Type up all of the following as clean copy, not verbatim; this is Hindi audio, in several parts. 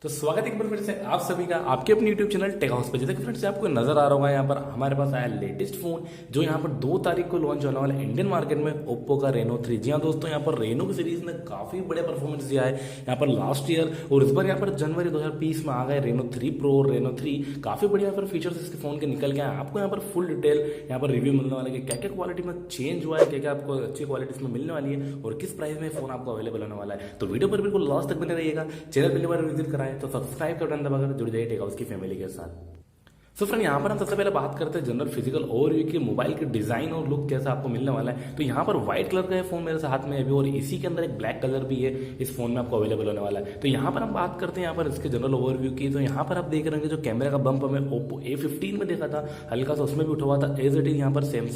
तो स्वागत है एक बार फिर से आप सभी का आपके अपने YouTube चैनल टेक हाउस पे। जैसे कि फ्रेंड्स आपको नजर आ रहा होगा यहाँ पर हमारे पास आया लेटेस्ट फोन जो यहाँ पर 2 तारीख को लॉन्च होने वाला है इंडियन मार्केट में, Oppo का Reno 3। जी हाँ दोस्तों, यहाँ पर Reno की सीरीज ने काफी बढ़िया परफॉर्मेंस दिया है यहाँ पर लास्ट ईयर, और इस बार यहाँ पर जनवरी 2020 में आ गए Reno 3 Pro और Reno 3। काफी बढ़िया यहाँ पर फीचर्स इसके फोन के निकल के आए। आपको यहाँ पर फुल डिटेल यहाँ पर रिव्यू मिलने वाला है कि क्या क्या क्वालिटी में चेंज हुआ है, क्या क्या आपको अच्छी क्वालिटी इसमें मिलने वाली है और किस प्राइस में फोन आपको अवेलेबल होने वाला है। तो वीडियो पर बिल्कुल लास्ट तक बने रहिएगा। चैनल पहली बार विजिट कराएं तो सब्सक्राइब कर बटन दबाकर जुड़ जाइए टेक हाउस की फैमिली के साथ। सो फ्रेंड, यहाँ पर हम सबसे पहले बात करते हैं जनरल फिजिकल ओवरव्यू की, मोबाइल के डिजाइन और लुक कैसा आपको मिलने वाला है। तो यहाँ पर व्हाइट कलर का फोन मेरे हाथ में है अभी, और इसी के अंदर एक ब्लैक कलर भी है इस फोन में आपको अवेलेबल होने वाला है। तो यहाँ पर हम बात करते हैं यहाँ पर इसके जनरल ओवरव्यू की। तो यहाँ पर आप देख रहे हैं जो कैमरे का बम्प हमें Oppo A15 में देखा था, हल्का सा उसमें भी उठा हुआ था। एज इट इज यहाँ पर सेम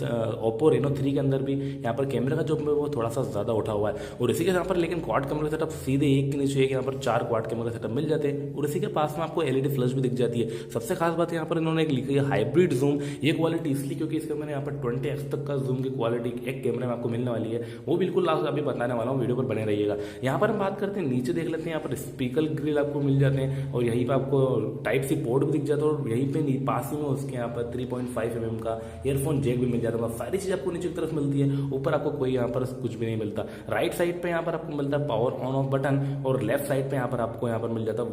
Oppo Reno 3 के अंदर भी यहाँ पर कैमरे का जो वो थोड़ा सा ज्यादा उठा हुआ है, और इसी के यहाँ पर लेकिन क्वाड कैमरा सेटअप सीधे एक के नीचे यहाँ पर 4 क्वाड कैमरा सेटअप मिल जाते हैं, और इसी के पास में आपको एलईडी फ्लैश भी दिख जाती है। सबसे खास बात यहाँ पर इन्होंने एक लिखी है हाइब्रिड जूम। ये क्वालिटी इसलिए क्योंकि इसके मैंने यहाँ पर 20x तक का जूम की क्वालिटी एक कैमरे में आपको मिलने वाली है, वो बिल्कुल लास्ट अभी बताने वाला हूँ, वीडियो पर बने रहिएगा। यहाँ पर हम बात करते हैं, नीचे देख लेते हैं, यहाँ पर स्पीकर ग्रिल आपको मिल जाते हैं, और यहीं पर आपको टाइप सी पोर्ट भी दिख जाता है, और यहीं पे पास में उसके यहाँ पर 3.5 mm का ईयरफोन जैक भी मिल जाता है। सारी चीज आपको नीचे की तरफ मिलती है, ऊपर आपको कोई यहाँ पर कुछ भी नहीं मिलता। राइट साइड पे यहाँ पर आपको मिलता है पावर ऑन ऑफ बटन, और लेफ्ट साइड पे यहाँ पर आपको यहाँ पर मिल जाता है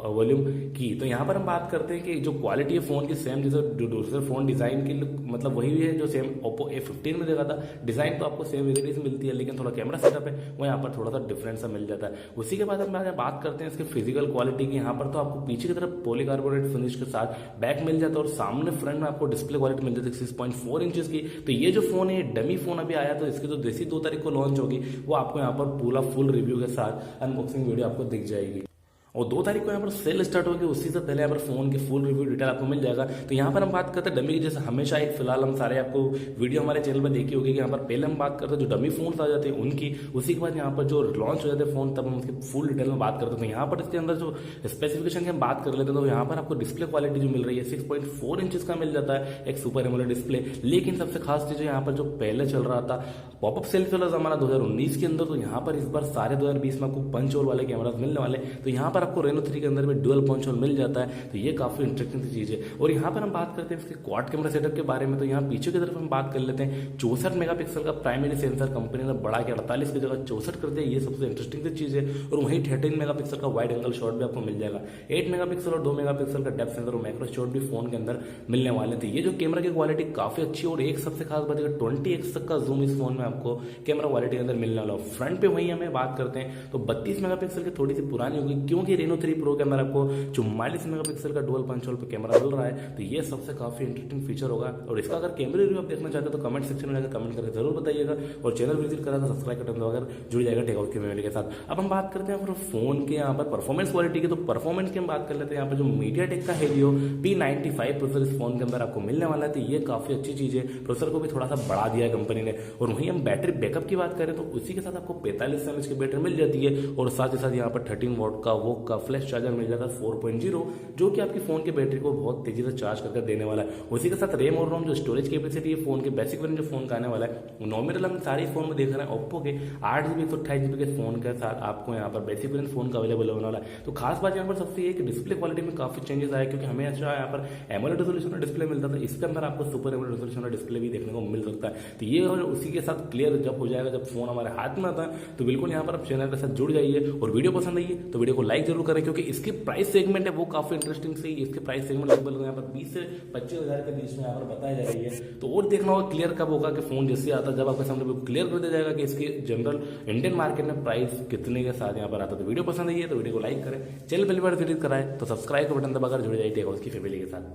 वॉल्यूम की। तो यहाँ पर हम बात करते हैं कि जो क्वालिटी है फोन की सेम जैसे दूसरे फोन डिजाइन की मतलब वही है जो सेम Oppo A15 में देखा था। डिजाइन तो आपको सेम वेरिएटी से मिलती है, लेकिन थोड़ा कैमरा सेटअप है वो यहाँ पर थोड़ा सा डिफरेंट सा मिल जाता है। उसी के बाद हम बात करते हैं इसके फिजिकल क्वालिटी की। यहाँ पर तो आपको पीछे की तरफ पॉलीकार्बोनेट फिनिश के साथ बैक मिल जाता है, और सामने फ्रंट में आपको डिस्प्ले क्वालिटी मिल जाती है 6.4 इंचेस की। तो ये जो फोन है डमी फोन अभी आया, तो इसकी जो जैसी 2 तारीख को लॉन्च होगी वो आपको यहाँ पर पूरा फुल रिव्यू के साथ अनबॉक्सिंग वीडियो आपको दिख जाएगी, और 2 तारीख को यहाँ पर सेल स्टार्ट होगी, उसी से पहले यहाँ पर फोन की फुल रिव्यू डिटेल आपको मिल जाएगा। तो यहाँ पर हम बात करते हैं डमी की, जैसे हमेशा एक फिलहाल हम सारे आपको वीडियो हमारे चैनल पर देखी होगी कि यहाँ पर पहले हम बात करते हैं जो डमी फोन आ जाते हैं उनकी, उसी के बाद यहाँ पर जो लॉन्च हो जाते हैं फोन तब हम उसकी फुल डिटेल में बात करते हैं। तो यहाँ पर इसके अंदर जो स्पेसिफिकेशन की हम बात कर लेते हैं, तो यहाँ पर आपको डिस्प्ले क्वालिटी जो मिल रही है 6.4 इंचेस का मिल जाता है, एक सुपर एमोलेड डिस्प्ले। लेकिन सबसे खास चीज है यहाँ पर जो पहले चल रहा था पॉपअप सेल्फी वाला जमाना 2019 के अंदर, तो यहाँ पर इस बार सारे 2020 में आपको पंच होल वाले कैमरास मिलने वाले। तो यहाँ पर आपको Reno 3 के अंदर में डुअल पंच होल मिल जाता है, तो ये काफी इंटरेस्टिंग चीज है। और यहाँ पर हम बात करते हैं इसके क्वाड कैमरा सेटअप के बारे में। तो यहाँ पीछे की तरफ हम बात कर लेते हैं, 64 मेगापिक्सल का प्राइमरी सेंसर कंपनी ने बढ़ा के 48 की जगह 64 कर दिया, ये सबसे इंटरेस्टिंग चीज है। और वहीं 13 मेगापिक्सल का वाइड एंगल शॉट भी आपको मिल जाएगा, 8 मेगापिक्सल और 2 मेगापिक्सल का डेप्थ सेंसर और मैक्रो शॉट भी फोन के अंदर मिलने वाले थे। ये जो कैमरा की क्वालिटी काफी अच्छी है, और एक सबसे खास बात है 20x तक का जूम इस फोन में आपको कैमरा क्वालिटी के अंदर मिलने वाला है। फ्रंट पे वहीं हमें बात करते हैं तो 32 मेगापिक्सल की थोड़ी सी पुरानी होगी, क्योंकि Reno 3 Pro के अंदर आपको 44 मेगापिक्सल का डुअल पंच होल पे कैमरा मिल रहा है। तो ये सबसे काफी इंटरेस्टिंग फीचर होगा, और इसका अगर कैमरा रिव्यू आप देखना चाहते हो तो कमेंट सेक्शन में जाकर कमेंट करके जरूर बताइएगा, और चैनल विजिट करा तो सब्सक्राइब बटन दबाकर जुड़ जाएगा टेक हाउस की फैमिली के साथ। अब हम बात करते हैं फोन के यहाँ पर परफॉर्मेंस क्वालिटी की। तो परफॉर्मेंस की हम बात कर लेते हैं, यहाँ पर जो मीडियाटेक का Helio P95 प्रोसेसर इस फोन के अंदर आपको मिलने वाला है, तो ये काफी अच्छी चीज है। प्रोसेसर को भी थोड़ा सा बढ़ा दिया है कंपनी ने। और वहीं हम बैटरी बैकअप की बात करें तो उसी के साथ आपको 45 mAh की बैटरी मिल जाती है, और साथ ही साथ यहाँ पर 13 वॉट का वो का फ्लैश चार्जर मिल जाता है 4.0, जो कि आपकी फोन की बैटरी को बहुत तेजी से चार्ज करके देने वाला है। उसी के साथ रैम और रोम जो स्टोरेज कैपेसिटी है फोन के बेसिक वेरिएंट जो फोन का आने वाला है, नॉमिनल हम सारे फोन में देख रहे हैं Oppo के 8GB 128GB के फोन के साथ आपको यहाँ पर बेसिक वेरिएंट फोन का अवेलेबल होने वाला है। तो खास बात यहाँ पर सबसे ये कि डिस्प्ले क्वालिटी में काफी चेंजेस आया, क्योंकि हमें अच्छा यहाँ पर एमोलेड रेजोल्यूशन का डिस्प्ले मिलता था, इसके अंदर आपको सुपर एमोलेड रेजोल्यूशन का डिस्प्ले भी देखने को मिल सकता है। तो ये उसी के साथ क्लियर जब हो जाएगा, जब फोन हमारे हाथ में आता है, तो बिल्कुल यहाँ पर आप चैनल के साथ जुड़ जाइए। और वीडियो पसंद आई है तो वीडियो को लाइक जरूर करें, क्योंकि इसकी प्राइस सेगमेंट है वो काफी इंटरेस्टिंग से। इसके प्राइस सेगमेंट लगभग यहाँ पर 20 से 25 हजार के बीच में यहाँ पर बताया जा रही है। तो और देखना होगा क्लियर कब होगा कि फोन जैसे आता है, जब आपके सामने क्लियर कर दिया जाएगा कि इसके जनरल इंडियन मार्केट में प्राइस कितने के साथ यहाँ पर आता है। तो वीडियो पसंद आई है तो वीडियो को लाइक करें, चैनल पहली बार विजिट कराए तो सब्सक्राइब का बटन दबाकर जुड़ जाइए टेक हाउस की फैमिली के साथ।